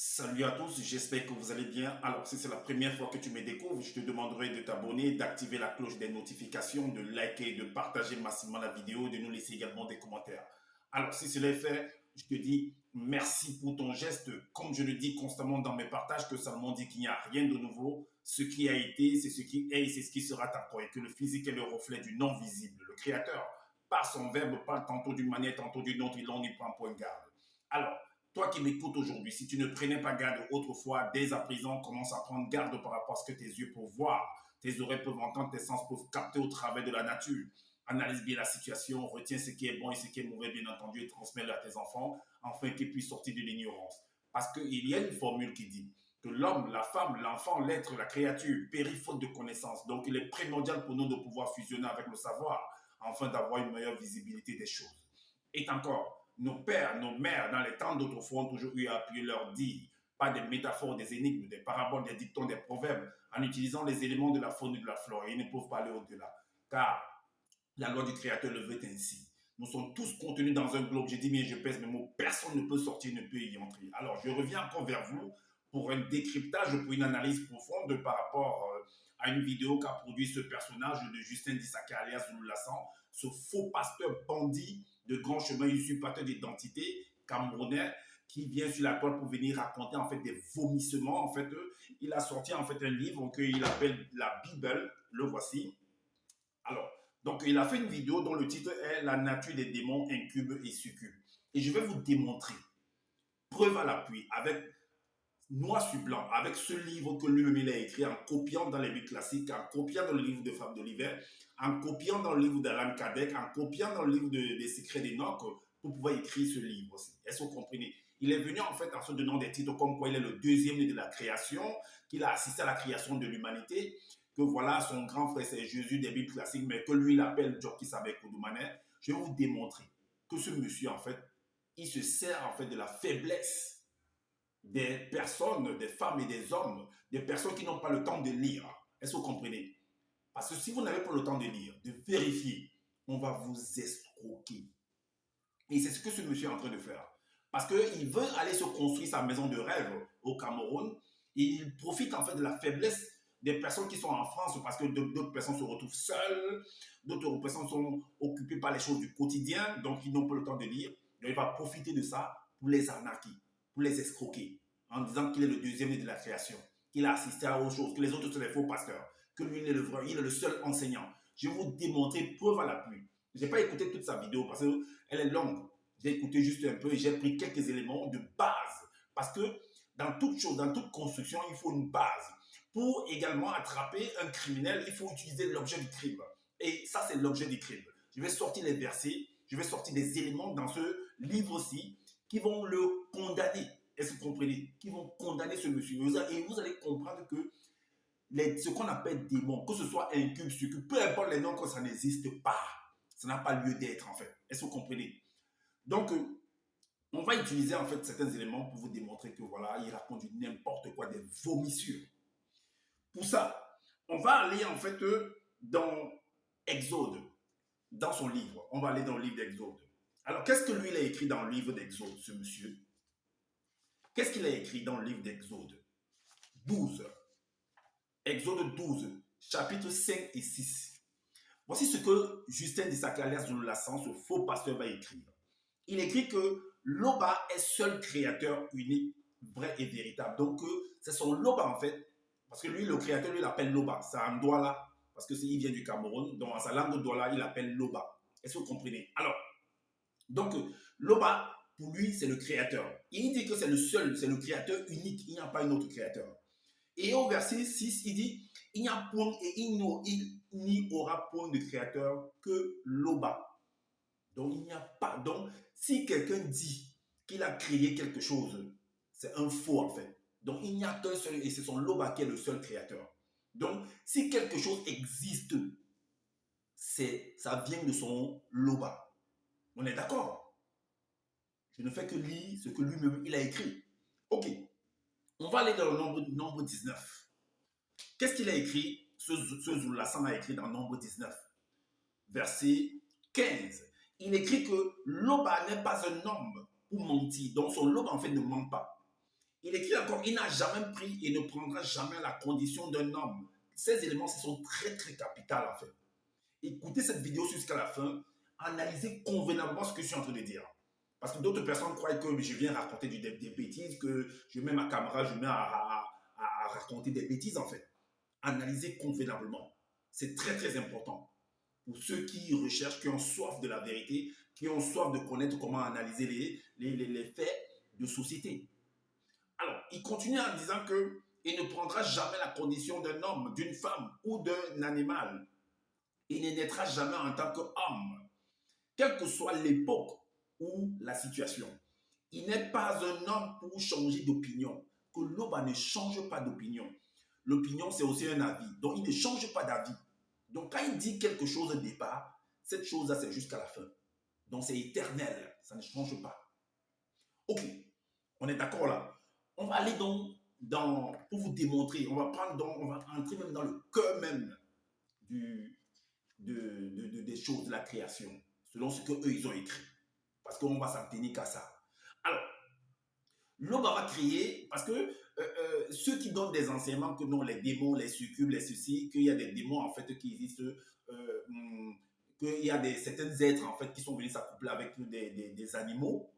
Salut à tous, j'espère que vous allez bien. Alors, si c'est la première fois que tu me découvres, je te demanderai de t'abonner, d'activer la cloche des notifications, de liker, de partager massivement la vidéo, de nous laisser également des commentaires. Alors, si cela est fait, je te dis merci pour ton geste. Comme je le dis constamment dans mes partages, que Salomon dit qu'il n'y a rien de nouveau. Ce qui a été, c'est ce qui est et c'est ce qui sera encore. Et que le physique est le reflet du non visible. Le Créateur, par son verbe, parle tantôt d'une manière, tantôt d'une autre, il en y prend point garde. Alors, toi qui m'écoutes aujourd'hui, si tu ne prenais pas garde autrefois, dès à présent, commence à prendre garde par rapport à ce que tes yeux peuvent voir, tes oreilles peuvent entendre, tes sens peuvent capter au travers de la nature. Analyse bien la situation, retiens ce qui est bon et ce qui est mauvais, bien entendu, et transmets-le à tes enfants, afin qu'ils puissent sortir de l'ignorance. Parce qu'il y a une formule qui dit que l'homme, la femme, l'enfant, l'être, la créature périt faute de connaissances. Donc, il est primordial pour nous de pouvoir fusionner avec le savoir, afin d'avoir une meilleure visibilité des choses. Et encore, nos pères, nos mères, dans les temps d'autrefois, ont toujours eu à appuyer leur dire, pas des métaphores, des énigmes, des paraboles, des dictons, des proverbes, en utilisant les éléments de la faune et de la flore. Et ils ne peuvent pas aller au-delà. Car la loi du Créateur le veut ainsi. Nous sommes tous contenus dans un globe. Je dis bien, je pèse mes mots. Personne ne peut sortir, ne peut y entrer. Alors, je reviens encore vers vous pour un décryptage, pour une analyse profonde par rapport à une vidéo qu'a produit ce personnage de Justin Dissaka alias Zulu Lassan, ce faux pasteur bandit de grand chemin usurpateur d'identité camerounais qui vient sur la toile pour venir raconter en fait des vomissements. En fait, il a sorti en fait un livre qu'il appelle la Bible. Le voici. Alors, donc il a fait une vidéo dont le titre est La nature des démons incubes et succubes. Et je vais vous démontrer, preuve à l'appui, avec noir sur blanc, avec ce livre que lui-même a écrit en copiant dans les livres classiques, en copiant dans le livre de Fable de l'hiver, en copiant dans le livre d'Alan Kardec, en copiant dans le livre des Secrets d'Enoch, pour pouvoir écrire ce livre aussi. Est-ce que vous comprenez? Il est venu en fait en se donnant des titres comme quoi il est le deuxième né de la création, qu'il a assisté à la création de l'humanité, que voilà, son grand frère c'est Jésus des Bibles classiques, mais que lui il appelle Jockey Sabek Koudoumane. Je vais vous démontrer que ce monsieur en fait, il se sert en fait de la faiblesse des personnes, des femmes et des hommes, des personnes qui n'ont pas le temps de lire. Est-ce que vous comprenez? Parce que si vous n'avez pas le temps de lire, de vérifier, on va vous escroquer. Et c'est ce que ce monsieur est en train de faire. Parce qu'il veut aller se construire sa maison de rêve au Cameroun. Et il profite en fait de la faiblesse des personnes qui sont en France parce que d'autres personnes se retrouvent seules, d'autres personnes sont occupées par les choses du quotidien, donc ils n'ont pas le temps de lire. Donc il va profiter de ça pour les arnaquer, pour les escroquer, en disant qu'il est le deuxième de la création, qu'il a assisté à autre chose, que les autres sont des faux pasteurs, que lui il est le vrai, il est le seul enseignant. Je vais vous démontrer preuve à l'appui. Je n'ai pas écouté toute sa vidéo parce qu'elle est longue. J'ai écouté juste un peu et j'ai pris quelques éléments de base. Parce que dans toute chose, dans toute construction, il faut une base. Pour également attraper un criminel, il faut utiliser l'objet du crime. Et ça, c'est l'objet du crime. Je vais sortir les versets, je vais sortir des éléments dans ce livre-ci qui vont le condamner. Est-ce que vous comprenez? Qui vont condamner ce monsieur. Et vous allez comprendre que ce qu'on appelle démons, que ce soit incube, succube, peu importe les noms, que ça n'existe pas. Ça n'a pas lieu d'être, en fait. Est-ce que vous comprenez? Donc, on va utiliser en fait certains éléments pour vous démontrer que voilà, il raconte du n'importe quoi, des vomissures. Pour ça, on va aller en fait dans Exode, dans son livre. On va aller dans le livre d'Exode. Alors, qu'est-ce que lui, il a écrit dans le livre d'Exode, ce monsieur? Qu'est-ce qu'il a écrit dans le livre d'Exode 12. Exode 12, chapitres 5 et 6. Voici ce que Justin Dissaka alias Zulu Lassan, ce faux pasteur, va écrire. Il écrit que Loba est seul créateur unique, vrai et véritable. Donc, c'est son Loba en fait. Parce que lui, le créateur, lui, il appelle Loba. C'est un Douala. Parce qu'il vient du Cameroun. Donc, en sa langue Douala, il appelle Loba. Est-ce que vous comprenez? Alors, donc, Loba, pour lui, c'est le créateur. Il dit que c'est le seul, c'est le créateur unique. Il n'y a pas un autre créateur. Et au verset 6, il dit, il n'y a point et il n'y aura point de créateur que Loba. Donc, il n'y a pas. Donc, si quelqu'un dit qu'il a créé quelque chose, c'est un faux en fait. Donc, il n'y a qu'un seul, et c'est son Loba qui est le seul créateur. Donc, si quelque chose existe, ça vient de son Loba. On est d'accord? Je ne fais que lire ce que lui-même il a écrit. Ok. On va aller dans le nombre 19. Qu'est-ce qu'il a écrit? Ce Zulu Lassan a écrit dans le nombre 19. Verset 15. Il écrit que Loba n'est pas un homme pour mentir. Donc son Loba en fait ne ment pas. Il écrit encore, il n'a jamais pris et ne prendra jamais la condition d'un homme. Ces éléments, ce sont très, très capitaux en fait. Écoutez cette vidéo jusqu'à la fin, analysez convenablement ce que je suis en train de dire. Parce que d'autres personnes croient que je viens raconter des bêtises, que je mets ma caméra, je mets à raconter des bêtises en fait. Analysez convenablement. C'est très très important pour ceux qui recherchent, qui ont soif de la vérité, qui ont soif de connaître comment analyser les faits de société. Alors, il continue en disant que il ne prendra jamais la condition d'un homme, d'une femme ou d'un animal. Il ne naîtra jamais en tant qu'homme, quelle que soit l'époque ou la situation. Il n'est pas un homme pour changer d'opinion. Que l'homme ne change pas d'opinion. L'opinion, c'est aussi un avis. Donc, il ne change pas d'avis. Donc, quand il dit quelque chose au départ, cette chose-là, c'est jusqu'à la fin. Donc, c'est éternel. Ça ne change pas. Ok, on est d'accord là. On va aller donc pour vous démontrer, on va entrer même dans le cœur même des choses de la création, selon ce qu'eux, ils ont écrit. Parce qu'on va s'en tenir qu'à ça. Alors, l'homme va créer, parce que ceux qui donnent des enseignements que non, les démons, les succubes, les ceci, qu'il y a des démons en fait qui existent, qu'il y a certains êtres en fait qui sont venus s'accoupler avec des animaux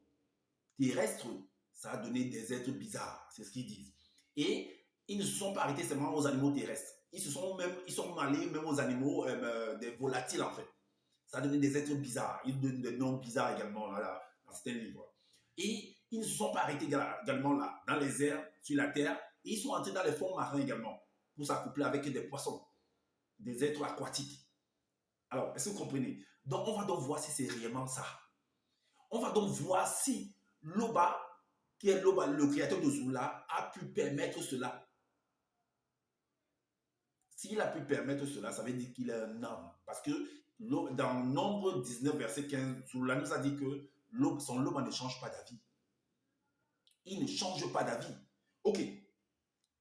terrestres, ça a donné des êtres bizarres, c'est ce qu'ils disent. Et ils ne se sont pas arrêtés seulement aux animaux terrestres. Ils sont allés même aux animaux, des volatiles en fait. Ça a donné des êtres bizarres. Ils donnent des noms bizarres également là, dans certains livres. Et ils ne se sont pas arrêtés également là, dans les airs, sur la terre. Et ils sont entrés dans les fonds marins également, pour s'accoupler avec des poissons, des êtres aquatiques. Alors, est-ce que vous comprenez? Donc, on va donc voir si c'est réellement ça. On va donc voir si Loba, qui est Loba, le créateur de Zula, a pu permettre cela. S'il a pu permettre cela, ça veut dire qu'il est un homme. Parce que dans Nombre 19, verset 15, Zula nous a dit que son Loba ne change pas d'avis. Il ne change pas d'avis. Ok,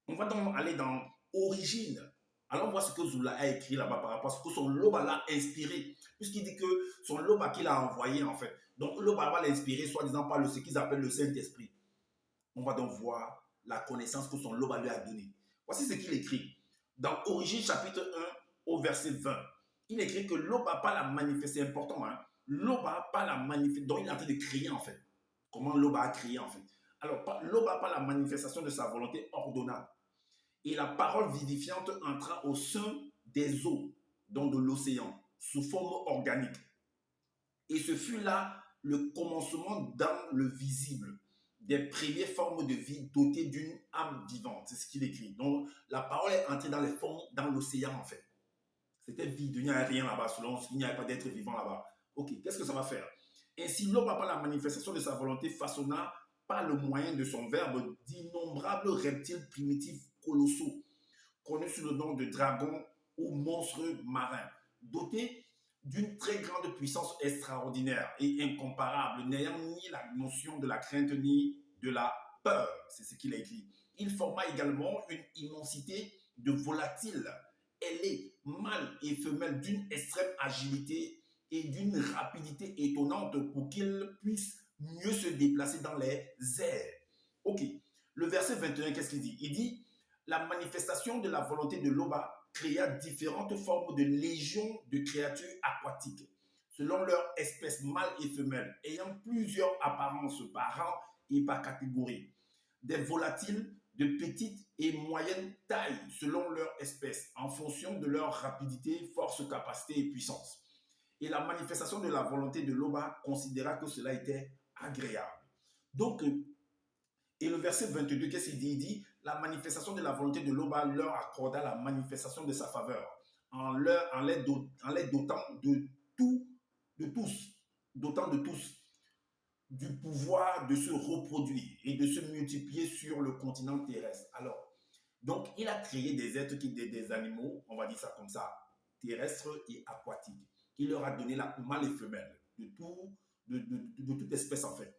on va donc aller dans Origine. Allons voir ce que Zula a écrit là-bas par rapport à ce que son Loba l'a inspiré. Puisqu'il dit que son Loba qu'il a envoyé en fait. Donc Loba va l'inspirer soi-disant par ce qu'ils appellent le Saint-Esprit. On va donc voir la connaissance que son Loba lui a donnée. Voici ce qu'il écrit. Dans Origine chapitre 1 au verset 20. Il écrit que Loba pas la manifesté, c'est important, hein. Loba pas la manifesté, donc il est en train de créer en fait. Comment Loba a créé en fait. Alors, Loba pas la manifestation de sa volonté ordonna. Et la parole vivifiante entra au sein des eaux, donc de l'océan, sous forme organique. Et ce fut là le commencement dans le visible, des premières formes de vie dotées d'une âme vivante. C'est ce qu'il écrit. Donc, la parole est entrée dans les formes, dans l'océan en fait. C'était vide, il n'y avait rien là-bas, selon il n'y avait pas d'être vivant là-bas. Ok, qu'est-ce que ça va faire? Ainsi, l'homme, par la manifestation de sa volonté, façonna par le moyen de son verbe d'innombrables reptiles primitifs colossaux, connus sous le nom de dragons ou monstres marins, dotés d'une très grande puissance extraordinaire et incomparable, n'ayant ni la notion de la crainte ni de la peur. C'est ce qu'il a écrit. Il forma également une immensité de volatiles, ailés, mâles et femelles, d'une extrême agilité et d'une rapidité étonnante pour qu'ils puissent mieux se déplacer dans les airs. Ok, le verset 21, qu'est-ce qu'il dit? Il dit, la manifestation de la volonté de Loba créa différentes formes de légions de créatures aquatiques, selon leur espèce mâle et femelle, ayant plusieurs apparences par rang et par catégorie. Des volatiles de petite et moyenne taille, selon leur espèce, en fonction de leur rapidité, force, capacité et puissance. Et la manifestation de la volonté de Loba considéra que cela était agréable. Donc, et le verset 22, qu'est-ce qu'il dit? Il dit, la manifestation de la volonté de Loba leur accorda la manifestation de sa faveur, en les dotant de tous, du pouvoir de se reproduire et de se multiplier sur le continent terrestre. Alors, donc, il a créé des êtres, des animaux, on va dire ça comme ça, terrestres et aquatiques. Il leur a donné la mâle et femelle, de toute espèce en fait.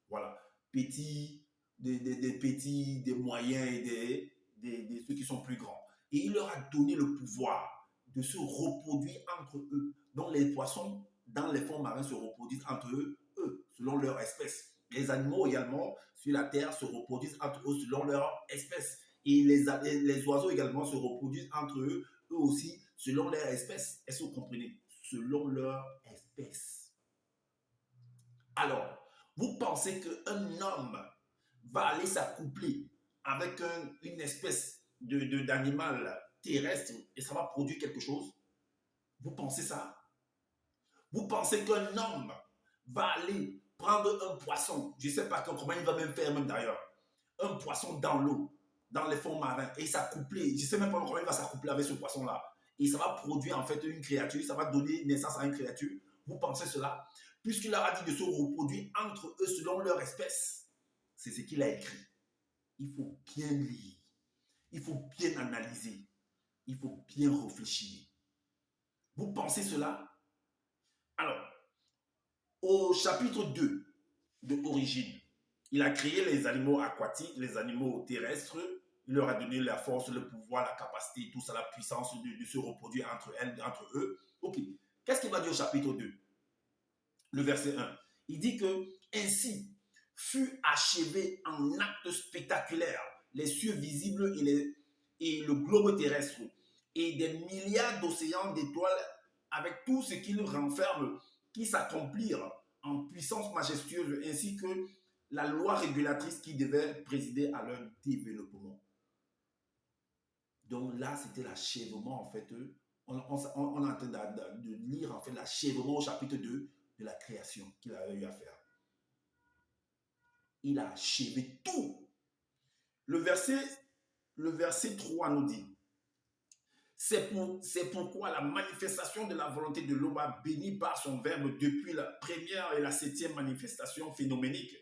Voilà, petits, des petits, des moyens et ceux qui sont plus grands. Et il leur a donné le pouvoir de se reproduire entre eux. Donc les poissons dans les fonds marins se reproduisent entre eux, selon leur espèce. Les animaux également sur la terre se reproduisent entre eux selon leur espèce. Et les oiseaux également se reproduisent entre eux, eux aussi, selon leur espèce. Est-ce que vous comprenez? Selon leur espèce. Alors, vous pensez qu'un homme va aller s'accoupler avec une espèce d'animal terrestre et ça va produire quelque chose? Vous pensez ça? Vous pensez qu'un homme va aller prendre un poisson, je ne sais pas comment il va même faire même d'ailleurs, un poisson dans l'eau, dans les fonds marins, et s'accoupler, je ne sais même pas comment il va s'accoupler avec ce poisson-là, et ça va produire en fait une créature, ça va donner naissance à une créature? Vous pensez cela? Puisqu'il leur a dit de se reproduire entre eux selon leur espèce. C'est ce qu'il a écrit. Il faut bien lire, il faut bien analyser, il faut bien réfléchir. Vous pensez cela? Alors, au chapitre 2 de Origine, il a créé les animaux aquatiques, les animaux terrestres. Il leur a donné la force, le pouvoir, la capacité, tout ça, la puissance de se reproduire entre eux. Ok. Qu'est-ce qu'il va dire au chapitre 2? Le verset 1. Il dit que ainsi fut achevé en acte spectaculaire les cieux visibles et le globe terrestre et des milliards d'océans d'étoiles avec tout ce qu'ils renferment qui s'accomplirent en puissance majestueuse ainsi que la loi régulatrice qui devait présider à leur développement. Donc là, c'était l'achèvement en fait. On est en train de lire en fait l'achèvement au chapitre 2 de la création qu'il avait eu à faire. Il a achevé tout. Le verset 3 nous dit, c'est pourquoi la manifestation de la volonté de Loba bénie par son verbe depuis la première et la 7e manifestation phénoménique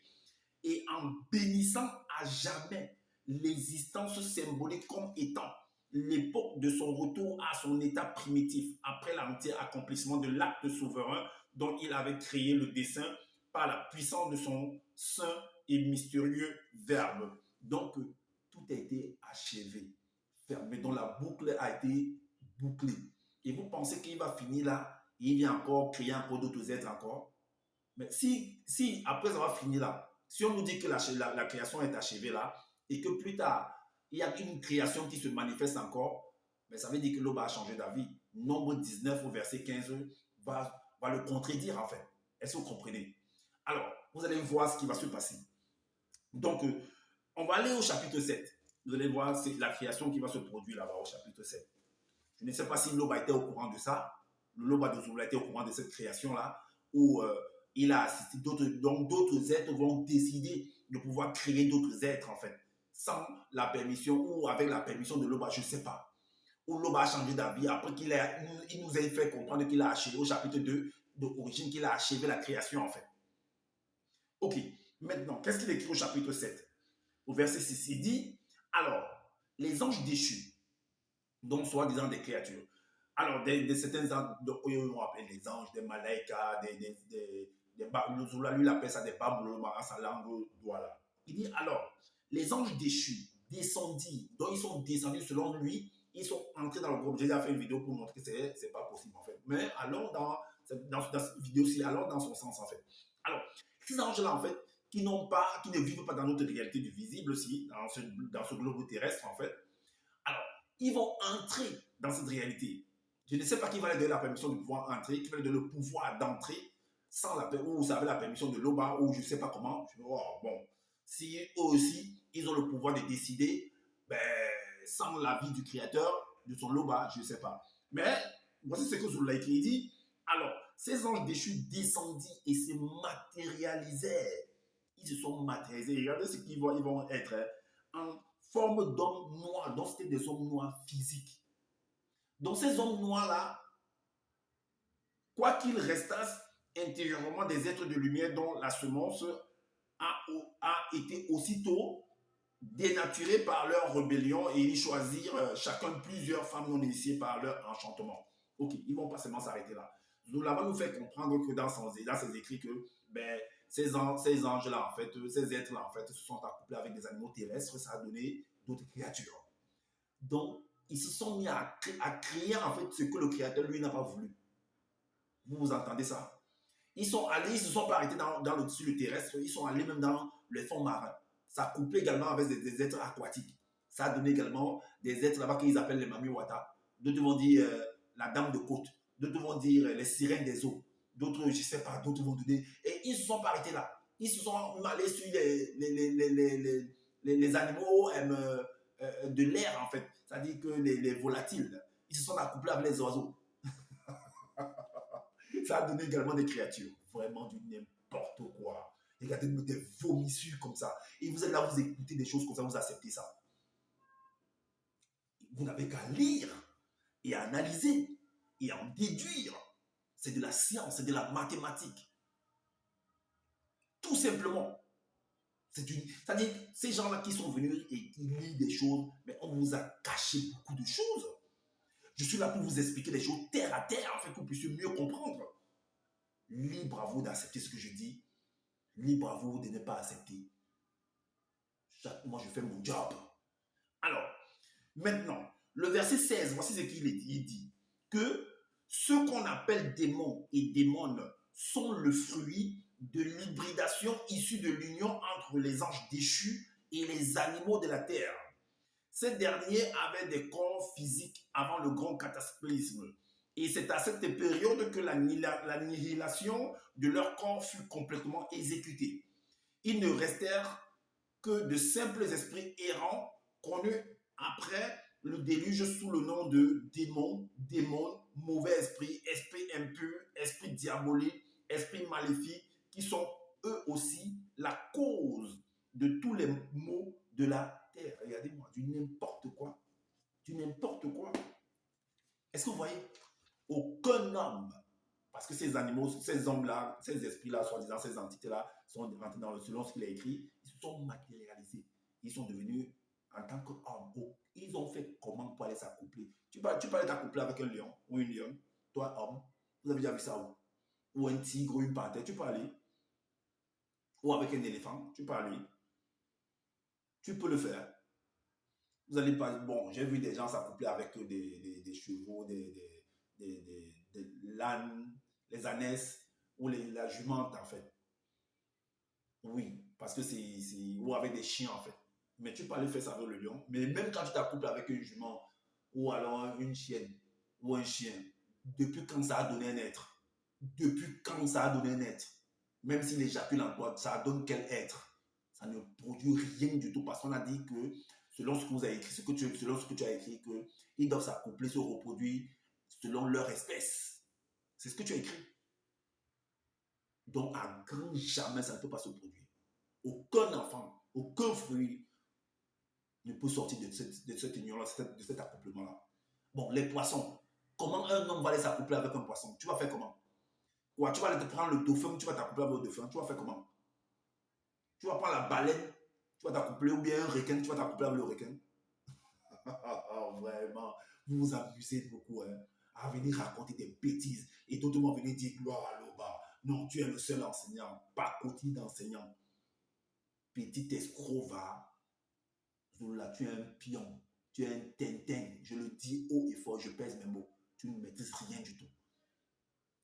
et en bénissant à jamais l'existence symbolique comme étant l'époque de son retour à son état primitif après l'entier accomplissement de l'acte souverain dont il avait créé le dessein par la puissance de son saint et mystérieux verbe. Donc, tout a été achevé, fermé, dont la boucle a été bouclée. Et vous pensez qu'il va finir là, et il vient encore créer encore d'autres êtres encore? Mais si après avoir fini là, si on nous dit que la création est achevée là, et que plus tard, il y a une création qui se manifeste encore, mais ça veut dire que l'homme a changé d'avis. Nombre 19 au verset 15 va le contredire en fait. Est-ce que vous comprenez? Alors, vous allez voir ce qui va se passer. Donc, on va aller au chapitre 7. Vous allez voir, c'est la création qui va se produire là-bas au chapitre 7. Je ne sais pas si Loba était au courant de ça. Le Loba de Zoula était au courant de cette création-là, où il a assisté donc d'autres êtres vont décider de pouvoir créer d'autres êtres, en fait, sans la permission ou avec la permission de Loba, je ne sais pas. Où Loba a changé d'avis après il nous a fait comprendre qu'il a achevé au chapitre 2 d'origine, qu'il a achevé la création, en fait. Ok, maintenant, qu'est-ce qu'il écrit au chapitre 7? Au verset 6, il dit, alors, les anges déchus, donc soi-disant des créatures. Alors, certains anges, on appelle des anges, des malaïkas, lui, il appelle ça des baboulots en sa langue douala. Il dit alors, les anges déchus, descendus, donc ils sont descendus selon lui, ils sont entrés dans le groupe. J'ai déjà fait une vidéo pour montrer que c'est pas possible en fait. Mais allons dans cette vidéo-ci, allons dans son sens en fait. Alors, ces anges-là en fait, qui ne vivent pas dans notre réalité du visible aussi, dans ce globe terrestre en fait. Alors, ils vont entrer dans cette réalité. Je ne sais pas qui va leur donner la permission de pouvoir entrer, qui va leur donner le pouvoir d'entrer sans la ou vous avez la permission de l'OBA, ou je ne sais pas comment. Je dis, oh, bon, si eux aussi, ils ont le pouvoir de décider, ben, sans l'avis du créateur, de son LOBA, je ne sais pas. Mais, voici ce que Zoulaïki dit. Alors, ces anges déchus descendent et se matérialisèrent. Ils se sont matérialisés. Regardez ce qu'ils vont être en forme d'hommes noirs. Donc, c'était des hommes noirs physiques. Donc, ces hommes noirs-là, quoi qu'ils restassent intérieurement des êtres de lumière dont la semence a été aussitôt dénaturée par leur rébellion et ils choisirent chacun plusieurs femmes non initiées par leur enchantement. Ok, ils ne vont pas seulement s'arrêter là. Zoulava nous fait comprendre que dans ses écrits que ben, ces anges-là, en fait, ces êtres-là, en fait, se sont accouplés avec des animaux terrestres, ça a donné d'autres créatures. Donc, ils se sont mis à créer, en fait, ce que le créateur, lui, n'a pas voulu. Vous entendez ça? Ils sont allés, ils se sont pas arrêtés sur le terrestre, ils sont allés même dans les fonds marins. Ça a couplé également avec des êtres aquatiques. Ça a donné également des êtres là-bas qu'ils appellent les Mami Wata. D'autres vont dire la dame de côte. D'autres vont dire les sirènes des eaux. D'autres, je ne sais pas, d'autres vont donner. Et ils ne se sont pas arrêtés là. Ils se sont allés sur les animaux de l'air, en fait. C'est-à-dire que les volatiles, ils se sont accouplés avec les oiseaux. Ça a donné également des créatures. Vraiment du n'importe quoi. Regardez des vomissures comme ça. Et vous êtes là, vous écoutez des choses comme ça, vous acceptez ça. Vous n'avez qu'à lire et à analyser et à en déduire. C'est de la science, c'est de la mathématique. Tout simplement. C'est-à-dire, ces gens-là qui sont venus et qui lisent des choses, mais on vous a caché beaucoup de choses. Je suis là pour vous expliquer les choses terre à terre, afin que vous puissiez mieux comprendre. Libre à vous d'accepter ce que je dis. Libre à vous de ne pas accepter. Moi, je fais mon job. Alors, maintenant, le verset 16, voici ce qu'il dit. Il dit que ceux qu'on appelle démons et démones sont le fruit de l'hybridation issue de l'union entre les anges déchus et les animaux de la terre. Ces derniers avaient des corps physiques avant le grand cataclysme. Et c'est à cette période que l'annihilation de leur corps fut complètement exécutée. Ils ne restèrent que de simples esprits errants connus après le déluge sous le nom de démons, mauvais esprits, esprits impurs, esprits diaboliques, esprits maléfiques, qui sont eux aussi la cause de tous les maux de la terre. Regardez-moi, du n'importe quoi. Du n'importe quoi. Est-ce que vous voyez? Aucun homme, parce que ces animaux, ces hommes-là, ces esprits-là, soi-disant, ces entités-là, sont rentrés dans le selon ce qu'il a écrit, ils se sont matérialisés. Ils sont devenus, en tant qu'hommes, ils ont fait comment pour aller s'accoupler. Tu peux aller t'accoupler avec un lion ou une lionne, toi, homme, vous avez déjà vu ça où? Ou un tigre ou une panthère, tu peux aller. Ou avec un éléphant, tu peux aller. Tu peux le faire. Vous allez pas. Bon, j'ai vu des gens s'accoupler avec des chevaux, l'âne, les ânesses ou la jumante en fait. Oui, parce que c'est. Ou avec des chiens en fait. Mais tu peux aller faire ça avec le lion. Mais même quand tu t'accouples avec une jument ou alors une chienne ou un chien, depuis quand ça a donné un être? Depuis quand ça a donné un être? Même s'il éjacule en toi, ça donne quel être? Ça ne produit rien du tout parce qu'on a dit que selon ce que vous avez écrit, selon ce que tu as écrit, qu'ils doivent s'accoupler, se reproduire selon leur espèce. C'est ce que tu as écrit. Donc, à grand jamais, ça ne peut pas se produire. Aucun enfant, aucun fruit ne peut sortir de cette union-là, de cet accouplement-là. Bon, les poissons. Comment un homme va aller s'accoupler avec un poisson? Tu vas faire comment? Quoi, tu vas aller te prendre le dauphin, tu vas t'accoupler avec le dauphin, tu vas faire comment? Tu vas prendre la baleine, tu vas t'accoupler, ou bien un requin, tu vas t'accoupler avec le requin. Vraiment, vous vous amusez beaucoup à venir raconter des bêtises et d'autres vont venir dire gloire à l'Oba. Non, tu es le seul enseignant, pas quotidien d'enseignant. Petit escroc, va. Zola, tu es un pion, tu es un tintin. Je le dis haut et fort, je pèse mes mots. Tu ne maîtrises rien du tout.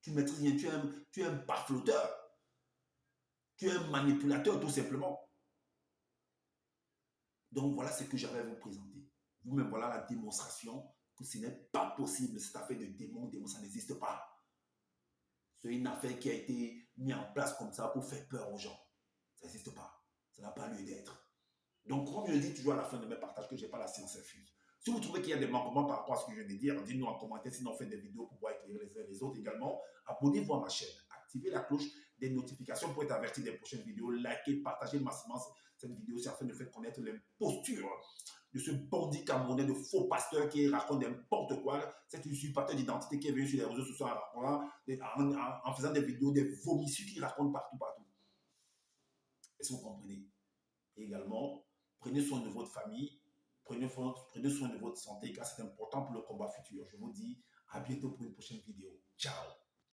Tu ne maîtrises rien, tu es un pafloteur. Tu es un manipulateur tout simplement. Donc voilà ce que j'avais à vous présenter. Vous-même, voilà la démonstration que ce n'est pas possible, cette affaire de démon, ça n'existe pas. C'est une affaire qui a été mise en place comme ça pour faire peur aux gens. Ça n'existe pas. Ça n'a pas lieu d'être. Donc, comme je le dis toujours à la fin de mes partages, que je n'ai pas la science infuse. Si vous trouvez qu'il y a des manquements par rapport à ce que je viens de dire, dites-nous en commentaire, sinon on fait des vidéos pour pouvoir éclairer les uns et les autres également. Abonnez-vous à ma chaîne, activez la cloche des notifications pour être averti des prochaines vidéos. Likez, partagez massivement cette vidéo afin de faire connaître l'imposture de ce bandit camerounais de faux pasteur qui raconte n'importe quoi. C'est une usurpateur d'identité qui est venu sur les réseaux sociaux en faisant des vidéos, des vomissures qu'il raconte partout. Est-ce que vous comprenez? Et également, prenez soin de votre famille, prenez soin de votre santé car c'est important pour le combat futur. Je vous dis à bientôt pour une prochaine vidéo. Ciao!